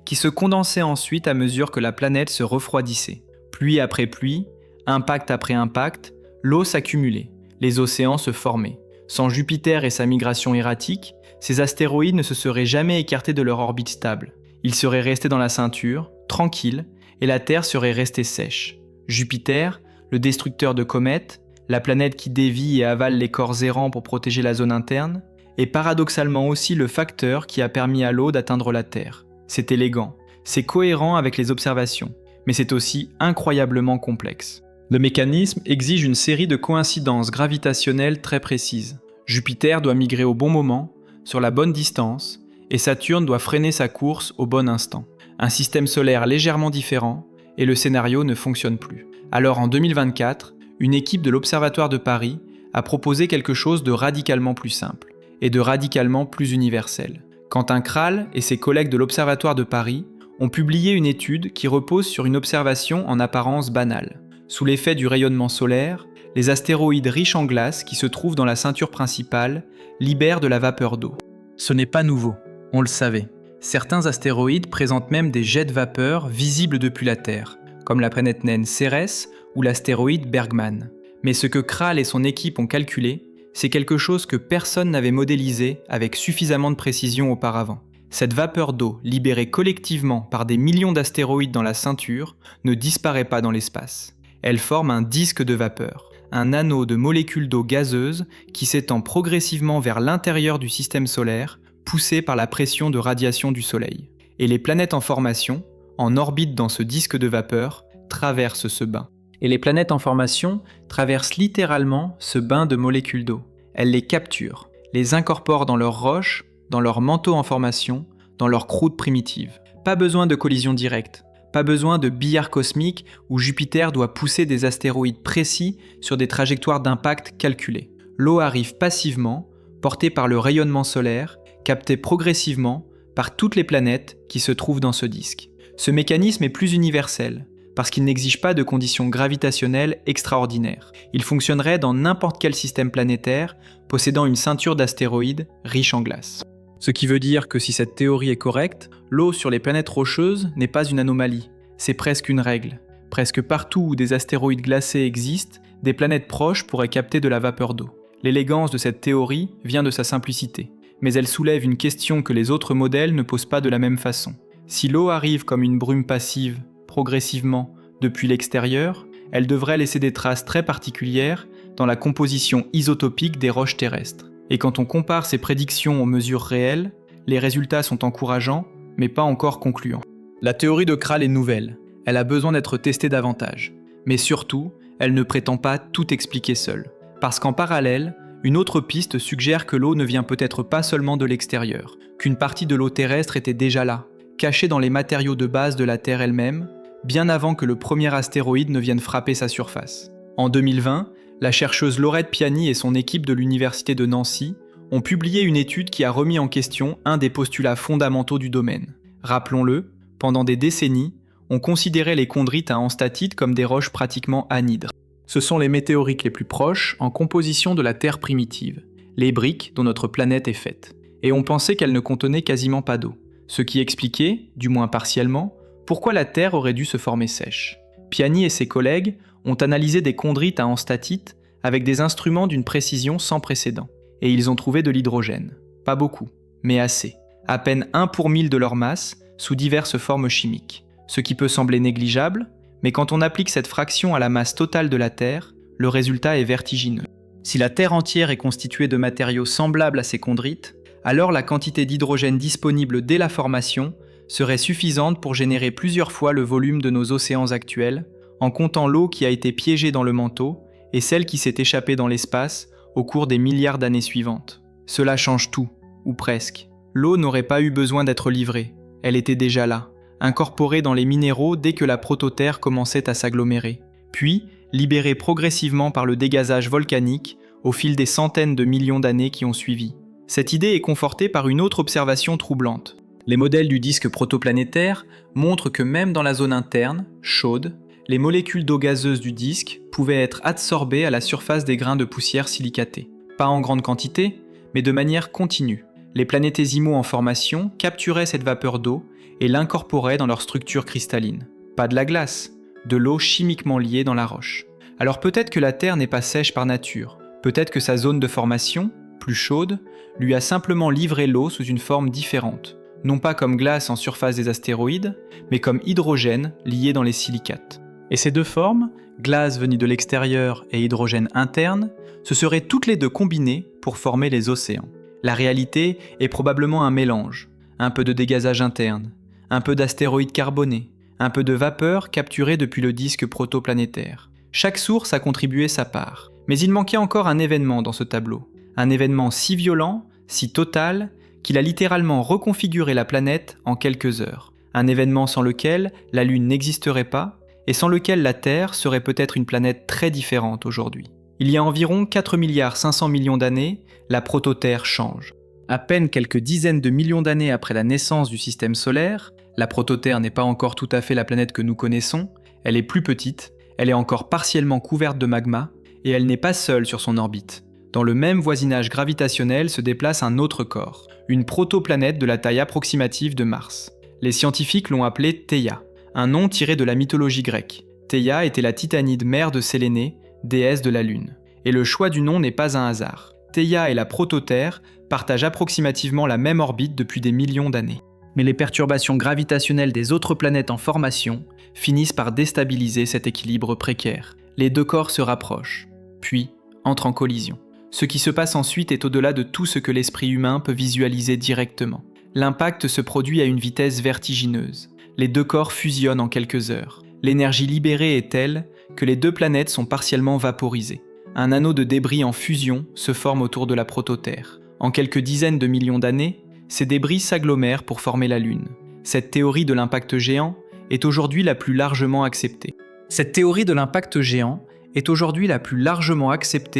Qui se condensait ensuite à mesure que la planète se refroidissait. Pluie après pluie, impact après impact, l'eau s'accumulait, les océans se formaient. Sans Jupiter et sa migration erratique, ces astéroïdes ne se seraient jamais écartés de leur orbite stable. Ils seraient restés dans la ceinture, tranquilles, et la Terre serait restée sèche. Jupiter, le destructeur de comètes, la planète qui dévie et avale les corps errants pour protéger la zone interne, est paradoxalement aussi le facteur qui a permis à l'eau d'atteindre la Terre. C'est élégant, c'est cohérent avec les observations, mais c'est aussi incroyablement complexe. Le mécanisme exige une série de coïncidences gravitationnelles très précises. Jupiter doit migrer au bon moment, sur la bonne distance, et Saturne doit freiner sa course au bon instant. Un système solaire légèrement différent, et le scénario ne fonctionne plus. Alors en 2024, une équipe de l'Observatoire de Paris a proposé quelque chose de radicalement plus simple, et de radicalement plus universel. Quentin Kral et ses collègues de l'Observatoire de Paris ont publié une étude qui repose sur une observation en apparence banale. Sous l'effet du rayonnement solaire, les astéroïdes riches en glace qui se trouvent dans la ceinture principale libèrent de la vapeur d'eau. Ce n'est pas nouveau, on le savait. Certains astéroïdes présentent même des jets de vapeur visibles depuis la Terre, comme la planète naine Cérès ou l'astéroïde Bergman. Mais ce que Kral et son équipe ont calculé, c'est quelque chose que personne n'avait modélisé avec suffisamment de précision auparavant. Cette vapeur d'eau, libérée collectivement par des millions d'astéroïdes dans la ceinture, ne disparaît pas dans l'espace. Elle forme un disque de vapeur, un anneau de molécules d'eau gazeuse qui s'étend progressivement vers l'intérieur du système solaire, poussé par la pression de radiation du Soleil. Et les planètes en formation, en orbite dans ce disque de vapeur, traversent ce bain. Et les planètes en formation traversent littéralement ce bain de molécules d'eau. Elles les capturent, les incorporent dans leurs roches, dans leur manteau en formation, dans leur croûte primitive. Pas besoin de collision directe, pas besoin de billard cosmique où Jupiter doit pousser des astéroïdes précis sur des trajectoires d'impact calculées. L'eau arrive passivement, portée par le rayonnement solaire, captée progressivement par toutes les planètes qui se trouvent dans ce disque. Ce mécanisme est plus universel, parce qu'il n'exige pas de conditions gravitationnelles extraordinaires. Il fonctionnerait dans n'importe quel système planétaire possédant une ceinture d'astéroïdes riche en glace. Ce qui veut dire que si cette théorie est correcte, l'eau sur les planètes rocheuses n'est pas une anomalie, c'est presque une règle. Presque partout où des astéroïdes glacés existent, des planètes proches pourraient capter de la vapeur d'eau. L'élégance de cette théorie vient de sa simplicité, mais elle soulève une question que les autres modèles ne posent pas de la même façon. Si l'eau arrive comme une brume passive, progressivement, depuis l'extérieur, elle devrait laisser des traces très particulières dans la composition isotopique des roches terrestres. Et quand on compare ces prédictions aux mesures réelles, les résultats sont encourageants, mais pas encore concluants. La théorie de Kral est nouvelle, elle a besoin d'être testée davantage. Mais surtout, elle ne prétend pas tout expliquer seule. Parce qu'en parallèle, une autre piste suggère que l'eau ne vient peut-être pas seulement de l'extérieur, qu'une partie de l'eau terrestre était déjà là, cachée dans les matériaux de base de la Terre elle-même, bien avant que le premier astéroïde ne vienne frapper sa surface. En 2020, la chercheuse Laurette Piani et son équipe de l'université de Nancy ont publié une étude qui a remis en question un des postulats fondamentaux du domaine. Rappelons-le, pendant des décennies, on considérait les chondrites à anstatite comme des roches pratiquement anhydres. Ce sont les météorites les plus proches en composition de la Terre primitive, les briques dont notre planète est faite. Et on pensait qu'elles ne contenaient quasiment pas d'eau. Ce qui expliquait, du moins partiellement, pourquoi la Terre aurait dû se former sèche. Piani et ses collègues ont analysé des chondrites à anstatite avec des instruments d'une précision sans précédent. Et ils ont trouvé de l'hydrogène. Pas beaucoup, mais assez. À peine 1 pour 1000 de leur masse, sous diverses formes chimiques. Ce qui peut sembler négligeable, mais quand on applique cette fraction à la masse totale de la Terre, le résultat est vertigineux. Si la Terre entière est constituée de matériaux semblables à ces chondrites, alors la quantité d'hydrogène disponible dès la formation serait suffisante pour générer plusieurs fois le volume de nos océans actuels, en comptant l'eau qui a été piégée dans le manteau et celle qui s'est échappée dans l'espace au cours des milliards d'années suivantes. Cela change tout, ou presque. L'eau n'aurait pas eu besoin d'être livrée, elle était déjà là, incorporée dans les minéraux dès que la prototerre commençait à s'agglomérer, puis libérée progressivement par le dégazage volcanique au fil des centaines de millions d'années qui ont suivi. Cette idée est confortée par une autre observation troublante. Les modèles du disque protoplanétaire montrent que même dans la zone interne, chaude, les molécules d'eau gazeuse du disque pouvaient être adsorbées à la surface des grains de poussière silicatée. Pas en grande quantité, mais de manière continue. Les planétésimaux en formation capturaient cette vapeur d'eau et l'incorporaient dans leur structure cristalline. Pas de la glace, de l'eau chimiquement liée dans la roche. Alors peut-être que la Terre n'est pas sèche par nature, peut-être que sa zone de formation, plus chaude, lui a simplement livré l'eau sous une forme différente, non pas comme glace en surface des astéroïdes, mais comme hydrogène lié dans les silicates. Et ces deux formes, glace venue de l'extérieur et hydrogène interne, se seraient toutes les deux combinées pour former les océans. La réalité est probablement un mélange, un peu de dégazage interne, un peu d'astéroïdes carbonés, un peu de vapeur capturée depuis le disque protoplanétaire. Chaque source a contribué sa part, mais il manquait encore un événement dans ce tableau. Un événement si violent, si total, qu'il a littéralement reconfiguré la planète en quelques heures. Un événement sans lequel la Lune n'existerait pas, et sans lequel la Terre serait peut-être une planète très différente aujourd'hui. Il y a environ 4,5 milliards d'années, la prototerre change. À peine quelques dizaines de millions d'années après la naissance du système solaire, la prototerre n'est pas encore tout à fait la planète que nous connaissons, elle est plus petite, elle est encore partiellement couverte de magma, et elle n'est pas seule sur son orbite. Dans le même voisinage gravitationnel se déplace un autre corps, une protoplanète de la taille approximative de Mars. Les scientifiques l'ont appelée Theia, un nom tiré de la mythologie grecque. Theia était la titanide mère de Sélénée, déesse de la Lune. Et le choix du nom n'est pas un hasard. Theia et la prototerre partagent approximativement la même orbite depuis des millions d'années. Mais les perturbations gravitationnelles des autres planètes en formation finissent par déstabiliser cet équilibre précaire. Les deux corps se rapprochent, puis entrent en collision. Ce qui se passe ensuite est au-delà de tout ce que l'esprit humain peut visualiser directement. L'impact se produit à une vitesse vertigineuse. Les deux corps fusionnent en quelques heures. L'énergie libérée est telle que les deux planètes sont partiellement vaporisées. Un anneau de débris en fusion se forme autour de la prototerre. En quelques dizaines de millions d'années, ces débris s'agglomèrent pour former la Lune. Cette théorie de l'impact géant est aujourd'hui la plus largement acceptée.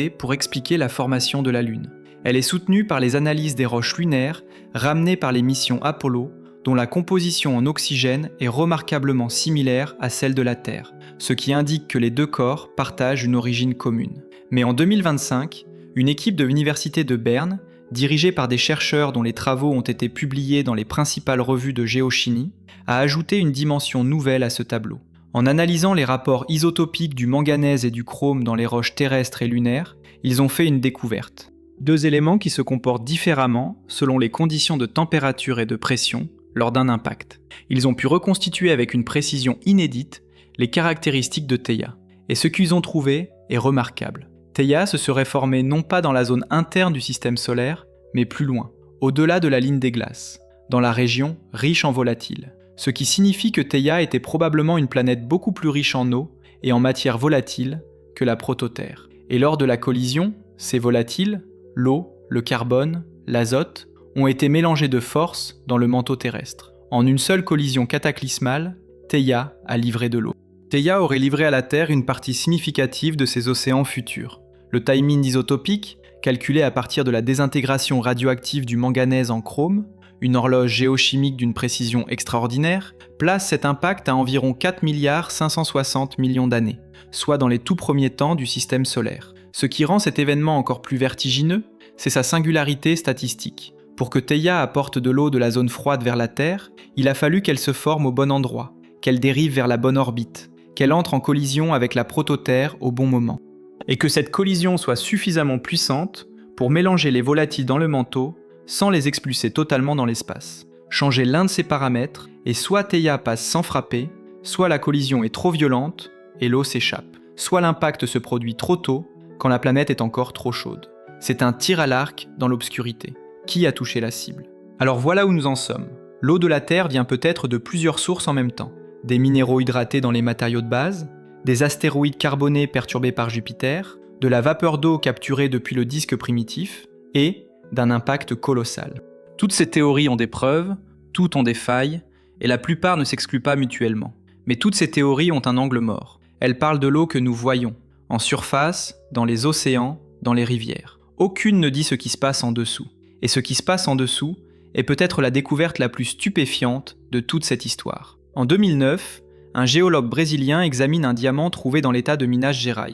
Pour expliquer la formation de la Lune. Elle est soutenue par les analyses des roches lunaires ramenées par les missions Apollo, dont la composition en oxygène est remarquablement similaire à celle de la Terre, ce qui indique que les deux corps partagent une origine commune. Mais en 2025, une équipe de l'université de Berne, dirigée par des chercheurs dont les travaux ont été publiés dans les principales revues de géochimie, a ajouté une dimension nouvelle à ce tableau. En analysant les rapports isotopiques du manganèse et du chrome dans les roches terrestres et lunaires, ils ont fait une découverte. Deux éléments qui se comportent différemment selon les conditions de température et de pression lors d'un impact. Ils ont pu reconstituer avec une précision inédite les caractéristiques de Theia. Et ce qu'ils ont trouvé est remarquable. Theia se serait formée non pas dans la zone interne du système solaire, mais plus loin, au-delà de la ligne des glaces, dans la région riche en volatiles. Ce qui signifie que Theia était probablement une planète beaucoup plus riche en eau et en matière volatile que la prototerre. Et lors de la collision, ces volatiles, l'eau, le carbone, l'azote, ont été mélangés de force dans le manteau terrestre. En une seule collision cataclysmale, Theia a livré de l'eau. Theia aurait livré à la Terre une partie significative de ses océans futurs. Le timing isotopique, calculé à partir de la désintégration radioactive du manganèse en chrome, une horloge géochimique d'une précision extraordinaire, place cet impact à environ 4,560 milliards d'années, soit dans les tout premiers temps du système solaire. Ce qui rend cet événement encore plus vertigineux, c'est sa singularité statistique. Pour que Theia apporte de l'eau de la zone froide vers la Terre, il a fallu qu'elle se forme au bon endroit, qu'elle dérive vers la bonne orbite, qu'elle entre en collision avec la prototerre au bon moment. Et que cette collision soit suffisamment puissante pour mélanger les volatiles dans le manteau sans les expulser totalement dans l'espace. Changer l'un de ces paramètres, et soit Theia passe sans frapper, soit la collision est trop violente et l'eau s'échappe, soit l'impact se produit trop tôt, quand la planète est encore trop chaude. C'est un tir à l'arc dans l'obscurité. Qui a touché la cible? Alors voilà où nous en sommes. L'eau de la Terre vient peut-être de plusieurs sources en même temps. Des minéraux hydratés dans les matériaux de base, des astéroïdes carbonés perturbés par Jupiter, de la vapeur d'eau capturée depuis le disque primitif, et d'un impact colossal. Toutes ces théories ont des preuves, toutes ont des failles, et la plupart ne s'excluent pas mutuellement. Mais toutes ces théories ont un angle mort. Elles parlent de l'eau que nous voyons, en surface, dans les océans, dans les rivières. Aucune ne dit ce qui se passe en dessous. Et ce qui se passe en dessous est peut-être la découverte la plus stupéfiante de toute cette histoire. En 2009, un géologue brésilien examine un diamant trouvé dans l'état de Minas Gerais.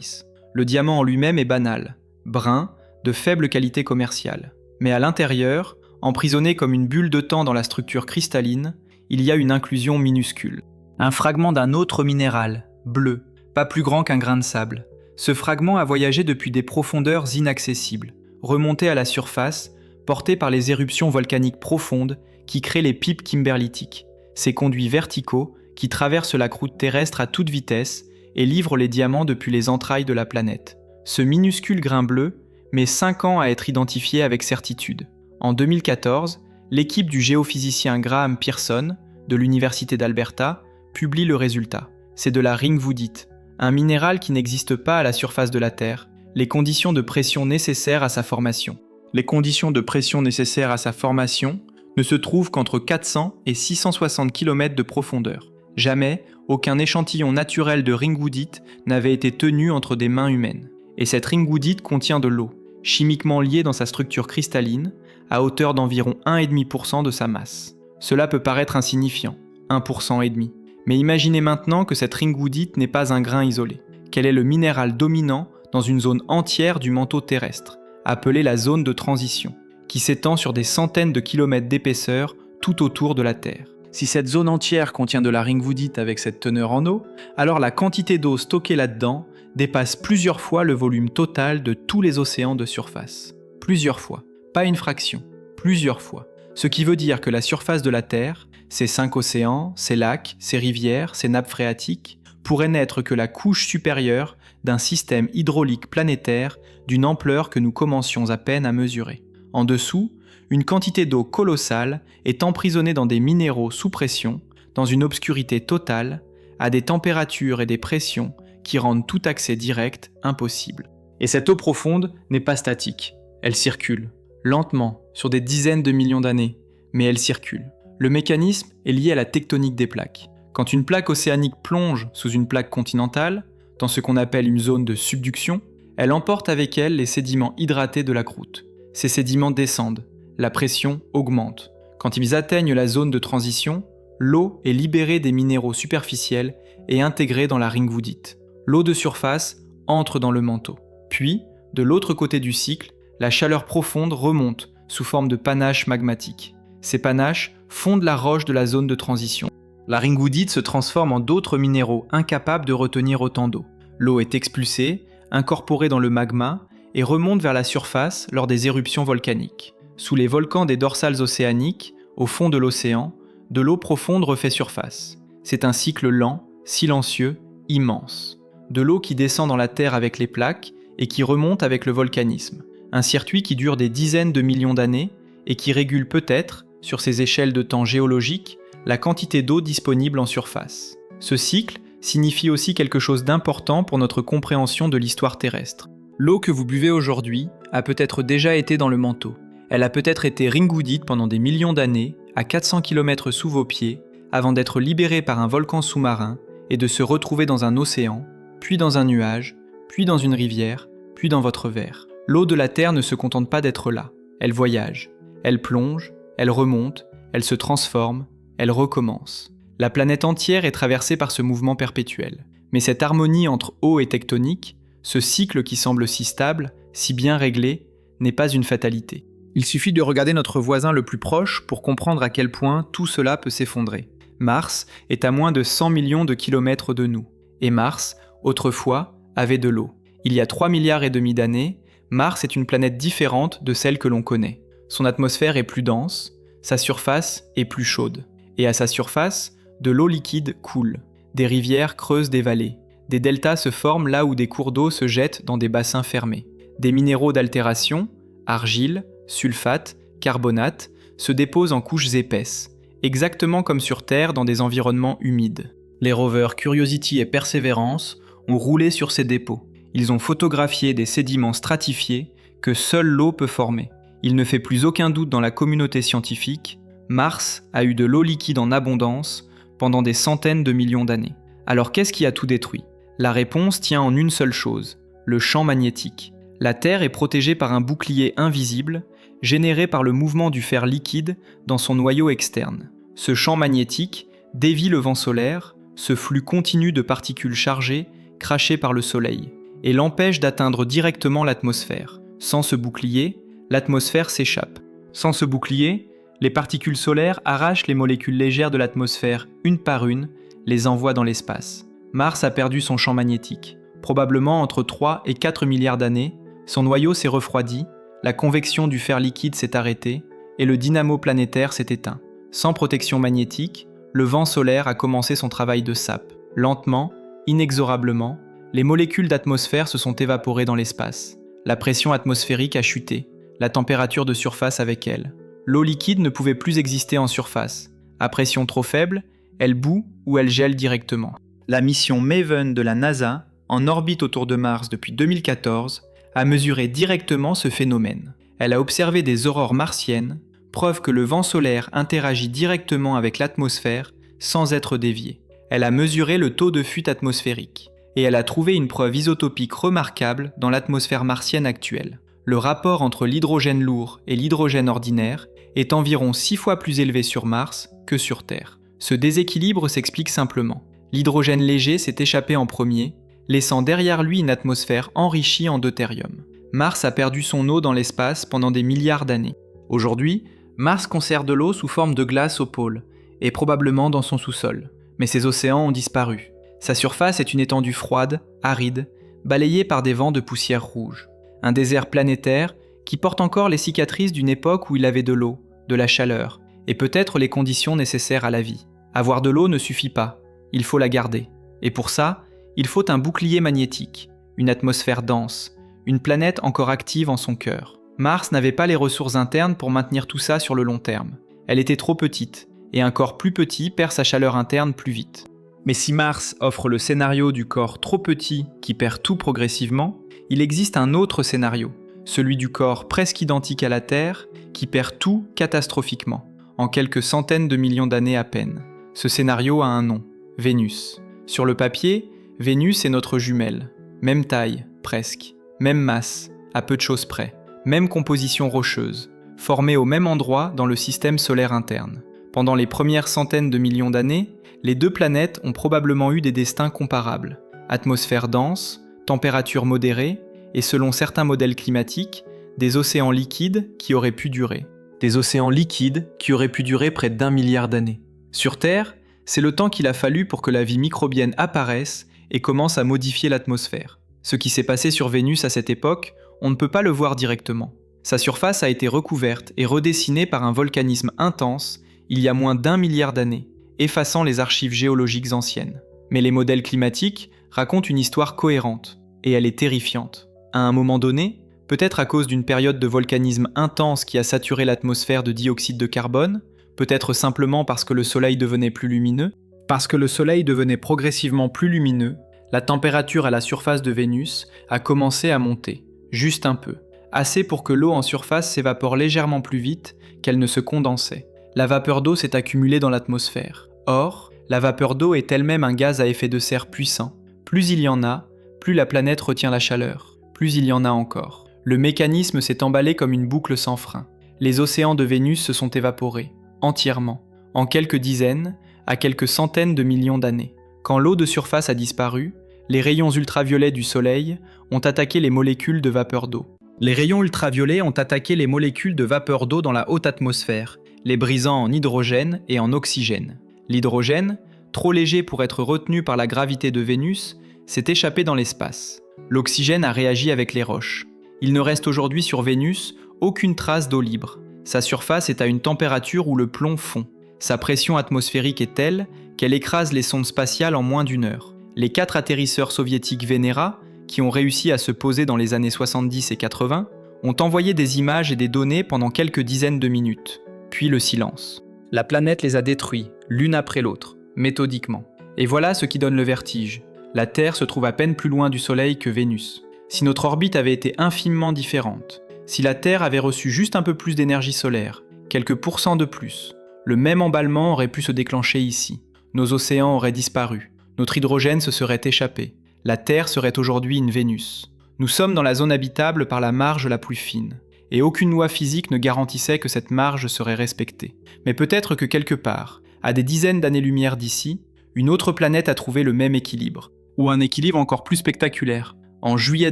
Le diamant en lui-même est banal, brun, de faible qualité commerciale. Mais à l'intérieur, emprisonné comme une bulle de temps dans la structure cristalline, il y a une inclusion minuscule. Un fragment d'un autre minéral, bleu, pas plus grand qu'un grain de sable. Ce fragment a voyagé depuis des profondeurs inaccessibles, remonté à la surface, porté par les éruptions volcaniques profondes qui créent les pipes kimberlitiques, ces conduits verticaux qui traversent la croûte terrestre à toute vitesse et livrent les diamants depuis les entrailles de la planète. Ce minuscule grain bleu met 5 ans à être identifié avec certitude. En 2014, l'équipe du géophysicien Graham Pearson, de l'Université d'Alberta, publie le résultat. C'est de la ringwoodite, un minéral qui n'existe pas à la surface de la Terre, les conditions de pression nécessaires à sa formation. Les conditions de pression nécessaires à sa formation ne se trouvent qu'entre 400 et 660 km de profondeur. Jamais, aucun échantillon naturel de ringwoodite n'avait été tenu entre des mains humaines. Et cette ringwoodite contient de l'eau, chimiquement liée dans sa structure cristalline, à hauteur d'environ 1,5% de sa masse. Cela peut paraître insignifiant, 1,5%. Mais imaginez maintenant que cette ringwoodite n'est pas un grain isolé, qu'elle est le minéral dominant dans une zone entière du manteau terrestre, appelée la zone de transition, qui s'étend sur des centaines de kilomètres d'épaisseur tout autour de la Terre. Si cette zone entière contient de la ringwoodite avec cette teneur en eau, alors la quantité d'eau stockée là-dedans dépasse plusieurs fois le volume total de tous les océans de surface. Plusieurs fois, pas une fraction, plusieurs fois. Ce qui veut dire que la surface de la Terre, ses 5 océans, ses lacs, ses rivières, ses nappes phréatiques, pourrait n'être que la couche supérieure d'un système hydraulique planétaire d'une ampleur que nous commencions à peine à mesurer. En dessous, une quantité d'eau colossale est emprisonnée dans des minéraux sous pression, dans une obscurité totale, à des températures et des pressions qui rendent tout accès direct impossible. Et cette eau profonde n'est pas statique, elle circule, lentement, sur des dizaines de millions d'années, mais elle circule. Le mécanisme est lié à la tectonique des plaques. Quand une plaque océanique plonge sous une plaque continentale, dans ce qu'on appelle une zone de subduction, elle emporte avec elle les sédiments hydratés de la croûte. Ces sédiments descendent, la pression augmente. Quand ils atteignent la zone de transition, l'eau est libérée des minéraux superficiels et intégrée dans la ringwoodite. L'eau de surface entre dans le manteau. Puis, de l'autre côté du cycle, la chaleur profonde remonte sous forme de panaches magmatiques. Ces panaches fondent la roche de la zone de transition. La ringwoodite se transforme en d'autres minéraux incapables de retenir autant d'eau. L'eau est expulsée, incorporée dans le magma et remonte vers la surface lors des éruptions volcaniques. Sous les volcans des dorsales océaniques, au fond de l'océan, de l'eau profonde refait surface. C'est un cycle lent, silencieux, immense. De l'eau qui descend dans la terre avec les plaques et qui remonte avec le volcanisme. Un circuit qui dure des dizaines de millions d'années et qui régule peut-être, sur ces échelles de temps géologiques, la quantité d'eau disponible en surface. Ce cycle signifie aussi quelque chose d'important pour notre compréhension de l'histoire terrestre. L'eau que vous buvez aujourd'hui a peut-être déjà été dans le manteau. Elle a peut-être été ringwoodite pendant des millions d'années, à 400 km sous vos pieds, avant d'être libérée par un volcan sous-marin et de se retrouver dans un océan, puis dans un nuage, puis dans une rivière, puis dans votre verre. L'eau de la Terre ne se contente pas d'être là. Elle voyage, elle plonge, elle remonte, elle se transforme, elle recommence. La planète entière est traversée par ce mouvement perpétuel. Mais cette harmonie entre eau et tectonique, ce cycle qui semble si stable, si bien réglé, n'est pas une fatalité. Il suffit de regarder notre voisin le plus proche pour comprendre à quel point tout cela peut s'effondrer. Mars est à moins de 100 millions de kilomètres de nous. Et Mars, autrefois, avait de l'eau. Il y a 3,5 milliards d'années, Mars est une planète différente de celle que l'on connaît. Son atmosphère est plus dense, sa surface est plus chaude. Et à sa surface, de l'eau liquide coule. Des rivières creusent des vallées. Des deltas se forment là où des cours d'eau se jettent dans des bassins fermés. Des minéraux d'altération, argile, sulfate, carbonate, se déposent en couches épaisses, exactement comme sur Terre dans des environnements humides. Les rovers Curiosity et Perseverance ont roulé sur ces dépôts. Ils ont photographié des sédiments stratifiés que seule l'eau peut former. Il ne fait plus aucun doute dans la communauté scientifique, Mars a eu de l'eau liquide en abondance pendant des centaines de millions d'années. Alors qu'est-ce qui a tout détruit ? La réponse tient en une seule chose, le champ magnétique. La Terre est protégée par un bouclier invisible, généré par le mouvement du fer liquide dans son noyau externe. Ce champ magnétique dévie le vent solaire, ce flux continu de particules chargées crachées par le Soleil, et l'empêche d'atteindre directement l'atmosphère. Sans ce bouclier, l'atmosphère s'échappe. Sans ce bouclier, les particules solaires arrachent les molécules légères de l'atmosphère une par une, les envoient dans l'espace. Mars a perdu son champ magnétique. Probablement entre 3 et 4 milliards d'années, son noyau s'est refroidi, la convection du fer liquide s'est arrêtée et le dynamo planétaire s'est éteint. Sans protection magnétique, le vent solaire a commencé son travail de sape. Lentement, inexorablement, les molécules d'atmosphère se sont évaporées dans l'espace. La pression atmosphérique a chuté, la température de surface avec elle. L'eau liquide ne pouvait plus exister en surface. À pression trop faible, elle bout ou elle gèle directement. La mission MAVEN de la NASA, en orbite autour de Mars depuis 2014, a mesuré directement ce phénomène. Elle a observé des aurores martiennes, preuve que le vent solaire interagit directement avec l'atmosphère sans être dévié. Elle a mesuré le taux de fuite atmosphérique. Et elle a trouvé une preuve isotopique remarquable dans l'atmosphère martienne actuelle. Le rapport entre l'hydrogène lourd et l'hydrogène ordinaire est environ 6 fois plus élevé sur Mars que sur Terre. Ce déséquilibre s'explique simplement. L'hydrogène léger s'est échappé en premier, laissant derrière lui une atmosphère enrichie en deutérium. Mars a perdu son eau dans l'espace pendant des milliards d'années. Aujourd'hui, Mars conserve de l'eau sous forme de glace au pôle, et probablement dans son sous-sol. Mais ses océans ont disparu. Sa surface est une étendue froide, aride, balayée par des vents de poussière rouge. Un désert planétaire qui porte encore les cicatrices d'une époque où il avait de l'eau, de la chaleur, et peut-être les conditions nécessaires à la vie. Avoir de l'eau ne suffit pas, il faut la garder. Et pour ça, il faut un bouclier magnétique, une atmosphère dense, une planète encore active en son cœur. Mars n'avait pas les ressources internes pour maintenir tout ça sur le long terme. Elle était trop petite, et un corps plus petit perd sa chaleur interne plus vite. Mais si Mars offre le scénario du corps trop petit qui perd tout progressivement, il existe un autre scénario, celui du corps presque identique à la Terre qui perd tout catastrophiquement, en quelques centaines de millions d'années à peine. Ce scénario a un nom, Vénus. Sur le papier, Vénus est notre jumelle. Même taille, presque. Même masse, à peu de choses près. Même composition rocheuse, formée au même endroit dans le système solaire interne. Pendant les premières centaines de millions d'années, les deux planètes ont probablement eu des destins comparables. Atmosphère dense, température modérée, et selon certains modèles climatiques, des océans liquides qui auraient pu durer. Des océans liquides qui auraient pu durer près d'1 milliard d'années. Sur Terre, c'est le temps qu'il a fallu pour que la vie microbienne apparaisse et commence à modifier l'atmosphère. Ce qui s'est passé sur Vénus à cette époque, on ne peut pas le voir directement. Sa surface a été recouverte et redessinée par un volcanisme intense il y a moins d'1 milliard d'années, effaçant les archives géologiques anciennes. Mais les modèles climatiques racontent une histoire cohérente, et elle est terrifiante. À un moment donné, peut-être à cause d'une période de volcanisme intense qui a saturé l'atmosphère de dioxyde de carbone, peut-être simplement parce que le Soleil devenait plus lumineux, parce que le Soleil devenait progressivement plus lumineux, la température à la surface de Vénus a commencé à monter, juste un peu, assez pour que l'eau en surface s'évapore légèrement plus vite qu'elle ne se condensait. La vapeur d'eau s'est accumulée dans l'atmosphère. Or, la vapeur d'eau est elle-même un gaz à effet de serre puissant. Plus il y en a, plus la planète retient la chaleur. Plus il y en a encore. Le mécanisme s'est emballé comme une boucle sans frein. Les océans de Vénus se sont évaporés. entièrement, en quelques dizaines à quelques centaines de millions d'années. Quand l'eau de surface a disparu, les rayons ultraviolets du Soleil ont attaqué les molécules de vapeur d'eau. Les rayons ultraviolets ont attaqué les molécules de vapeur d'eau dans la haute atmosphère, les brisant en hydrogène et en oxygène. L'hydrogène, trop léger pour être retenu par la gravité de Vénus, s'est échappé dans l'espace. L'oxygène a réagi avec les roches. Il ne reste aujourd'hui sur Vénus aucune trace d'eau libre. Sa surface est à une température où le plomb fond. Sa pression atmosphérique est telle qu'elle écrase les sondes spatiales en moins d'1 heure. Les 4 atterrisseurs soviétiques Venera, qui ont réussi à se poser dans les années 70 et 80, ont envoyé des images et des données pendant quelques dizaines de minutes. Puis le silence. La planète les a détruits, l'une après l'autre, méthodiquement. Et voilà ce qui donne le vertige. La Terre se trouve à peine plus loin du Soleil que Vénus. Si notre orbite avait été infiniment différente, si la Terre avait reçu juste un peu plus d'énergie solaire, quelques pourcents de plus, le même emballement aurait pu se déclencher ici. Nos océans auraient disparu, notre hydrogène se serait échappé. La Terre serait aujourd'hui une Vénus. Nous sommes dans la zone habitable par la marge la plus fine, et aucune loi physique ne garantissait que cette marge serait respectée. Mais peut-être que quelque part, à des dizaines d'années-lumière d'ici, une autre planète a trouvé le même équilibre, ou un équilibre encore plus spectaculaire. En juillet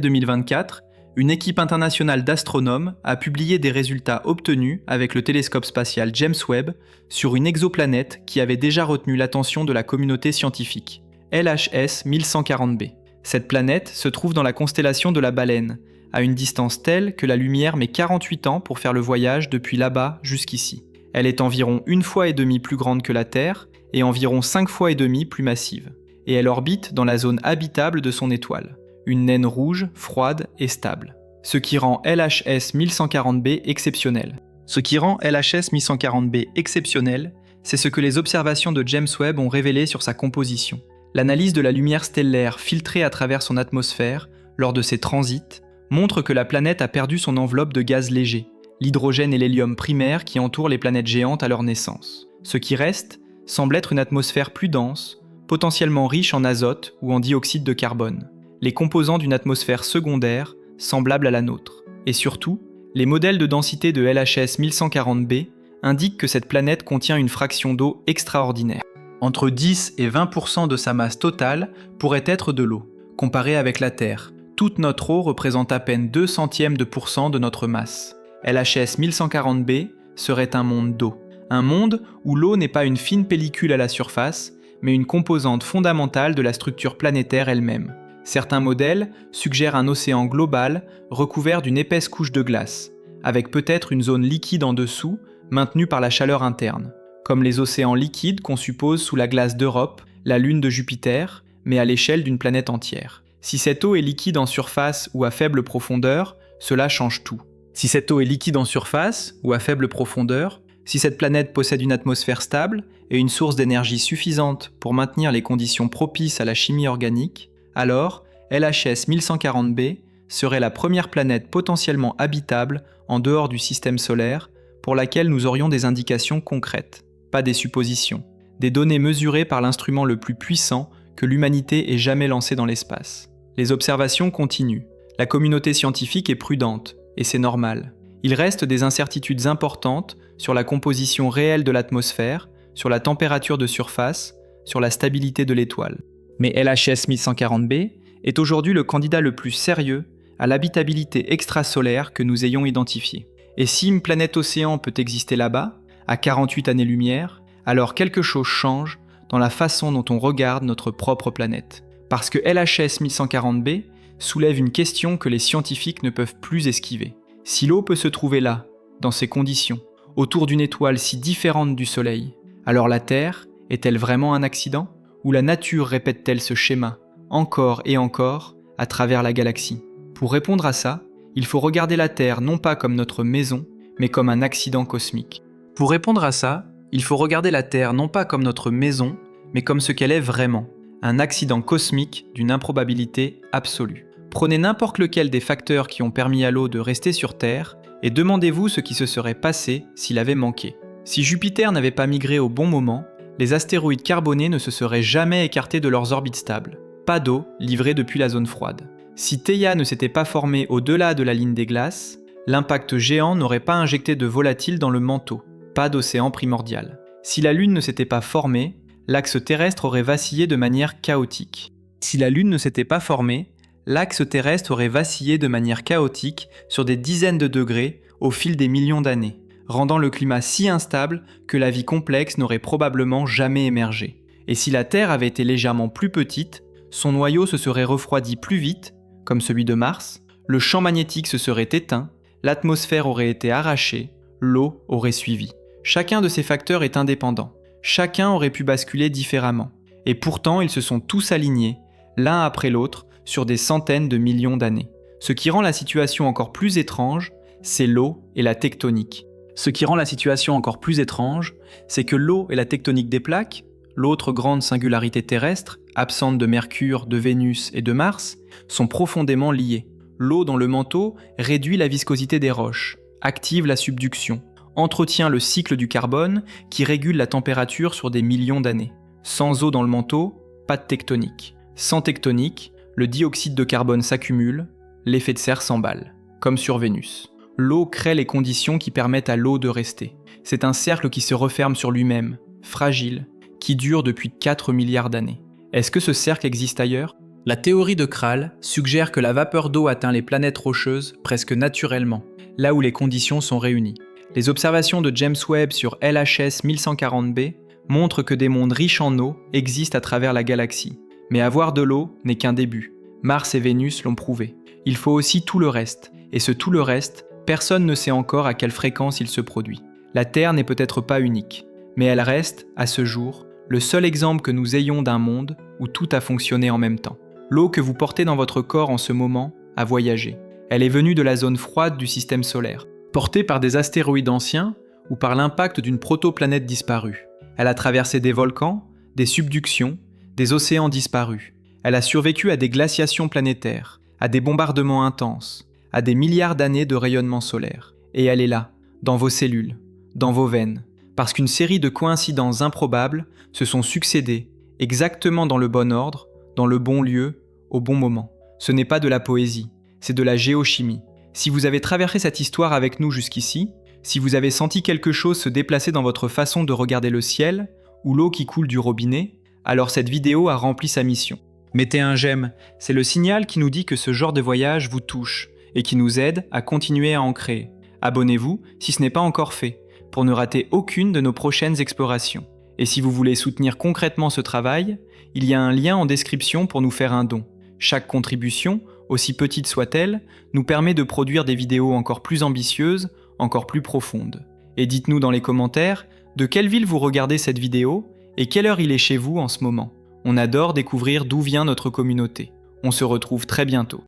2024, une équipe internationale d'astronomes a publié des résultats obtenus avec le télescope spatial James Webb sur une exoplanète qui avait déjà retenu l'attention de la communauté scientifique, LHS 1140b. Cette planète se trouve dans la constellation de la Baleine, à une distance telle que la lumière met 48 ans pour faire le voyage depuis là-bas jusqu'ici. Elle est environ 1,5 fois plus grande que la Terre et environ 5,5 fois plus massive. Et elle orbite dans la zone habitable de son étoile, une naine rouge, froide et stable. Ce qui rend LHS 1140b exceptionnel. Ce qui rend LHS 1140b exceptionnel, c'est ce que les observations de James Webb ont révélé sur sa composition. L'analyse de la lumière stellaire filtrée à travers son atmosphère lors de ses transits montre que la planète a perdu son enveloppe de gaz léger, l'hydrogène et l'hélium primaires qui entourent les planètes géantes à leur naissance. Ce qui reste semble être une atmosphère plus dense, potentiellement riche en azote ou en dioxyde de carbone, les composants d'une atmosphère secondaire semblable à la nôtre. Et surtout, les modèles de densité de LHS 1140b indiquent que cette planète contient une fraction d'eau extraordinaire. Entre 10 et 20% de sa masse totale pourrait être de l'eau. Comparé avec la Terre, toute notre eau représente à peine 0,02% de notre masse. LHS 1140b serait un monde d'eau. Un monde où l'eau n'est pas une fine pellicule à la surface, mais une composante fondamentale de la structure planétaire elle-même. Certains modèles suggèrent un océan global recouvert d'une épaisse couche de glace, avec peut-être une zone liquide en dessous, maintenue par la chaleur interne, comme les océans liquides qu'on suppose sous la glace d'Europe, la Lune de Jupiter, mais à l'échelle d'une planète entière. Si cette eau est liquide en surface ou à faible profondeur, cela change tout. Si cette eau est liquide en surface ou à faible profondeur, si cette planète possède une atmosphère stable et une source d'énergie suffisante pour maintenir les conditions propices à la chimie organique, alors LHS 1140b serait la première planète potentiellement habitable en dehors du système solaire pour laquelle nous aurions des indications concrètes, pas des suppositions, des données mesurées par l'instrument le plus puissant que l'humanité ait jamais lancé dans l'espace. Les observations continuent. La communauté scientifique est prudente, et c'est normal. Il reste des incertitudes importantes sur la composition réelle de l'atmosphère, sur la température de surface, sur la stabilité de l'étoile. Mais LHS 1140b est aujourd'hui le candidat le plus sérieux à l'habitabilité extrasolaire que nous ayons identifiée. Et si une planète océan peut exister là-bas, à 48 années-lumière, alors quelque chose change dans la façon dont on regarde notre propre planète. Parce que LHS 1140b soulève une question que les scientifiques ne peuvent plus esquiver. Si l'eau peut se trouver là, dans ces conditions, autour d'une étoile si différente du Soleil, alors la Terre est-elle vraiment un accident ? Ou la nature répète-t-elle ce schéma, encore et encore, à travers la galaxie ? Pour répondre à ça, il faut regarder la Terre non pas comme notre maison, mais comme un accident cosmique. Pour répondre à ça, il faut regarder la Terre non pas comme notre maison, mais comme ce qu'elle est vraiment, un accident cosmique d'une improbabilité absolue. Prenez n'importe lequel des facteurs qui ont permis à l'eau de rester sur Terre et demandez-vous ce qui se serait passé s'il avait manqué. Si Jupiter n'avait pas migré au bon moment, les astéroïdes carbonés ne se seraient jamais écartés de leurs orbites stables. Pas d'eau livrée depuis la zone froide. Si Theia ne s'était pas formée au-delà de la ligne des glaces, l'impact géant n'aurait pas injecté de volatiles dans le manteau. pas d'océan primordial. Si la Lune ne s'était pas formée, l'axe terrestre aurait vacillé de manière chaotique. Si la Lune ne s'était pas formée, l'axe terrestre aurait vacillé de manière chaotique sur des dizaines de degrés au fil des millions d'années, rendant le climat si instable que la vie complexe n'aurait probablement jamais émergé. Et si la Terre avait été légèrement plus petite, son noyau se serait refroidi plus vite, comme celui de Mars, le champ magnétique se serait éteint, l'atmosphère aurait été arrachée, l'eau aurait suivi. Chacun de ces facteurs est indépendant. Chacun aurait pu basculer différemment. Et pourtant, ils se sont tous alignés, l'un après l'autre, sur des centaines de millions d'années. Ce qui rend la situation encore plus étrange, c'est l'eau et la tectonique. Ce qui rend la situation encore plus étrange, c'est que l'eau et la tectonique des plaques, l'autre grande singularité terrestre, absente de Mercure, de Vénus et de Mars, sont profondément liées. L'eau dans le manteau réduit la viscosité des roches, active la subduction, entretient le cycle du carbone qui régule la température sur des millions d'années. Sans eau dans le manteau, pas de tectonique. Sans tectonique, le dioxyde de carbone s'accumule, l'effet de serre s'emballe, comme sur Vénus. L'eau crée les conditions qui permettent à l'eau de rester. C'est un cercle qui se referme sur lui-même, fragile, qui dure depuis 4 milliards d'années. Est-ce que ce cercle existe ailleurs ? La théorie de Kral suggère que la vapeur d'eau atteint les planètes rocheuses presque naturellement, là où les conditions sont réunies. Les observations de James Webb sur LHS 1140b montrent que des mondes riches en eau existent à travers la galaxie. Mais avoir de l'eau n'est qu'un début. Mars et Vénus l'ont prouvé. Il faut aussi tout le reste, et ce tout le reste, personne ne sait encore à quelle fréquence il se produit. La Terre n'est peut-être pas unique, mais elle reste, à ce jour, le seul exemple que nous ayons d'un monde où tout a fonctionné en même temps. L'eau que vous portez dans votre corps en ce moment a voyagé. Elle est venue de la zone froide du système solaire, portée par des astéroïdes anciens ou par l'impact d'une protoplanète disparue. Elle a traversé des volcans, des subductions, des océans disparus. Elle a survécu à des glaciations planétaires, à des bombardements intenses, à des milliards d'années de rayonnement solaire. Et elle est là, dans vos cellules, dans vos veines, parce qu'une série de coïncidences improbables se sont succédées, exactement dans le bon ordre, dans le bon lieu, au bon moment. Ce n'est pas de la poésie, c'est de la géochimie. Si vous avez traversé cette histoire avec nous jusqu'ici, si vous avez senti quelque chose se déplacer dans votre façon de regarder le ciel, ou l'eau qui coule du robinet, alors cette vidéo a rempli sa mission. Mettez un j'aime, c'est le signal qui nous dit que ce genre de voyage vous touche, et qui nous aide à continuer à en créer. Abonnez-vous si ce n'est pas encore fait, pour ne rater aucune de nos prochaines explorations. Et si vous voulez soutenir concrètement ce travail, il y a un lien en description pour nous faire un don. Chaque contribution, aussi petite soit-elle, nous permet de produire des vidéos encore plus ambitieuses, encore plus profondes. Et dites-nous dans les commentaires de quelle ville vous regardez cette vidéo et quelle heure il est chez vous en ce moment. On adore découvrir d'où vient notre communauté. On se retrouve très bientôt.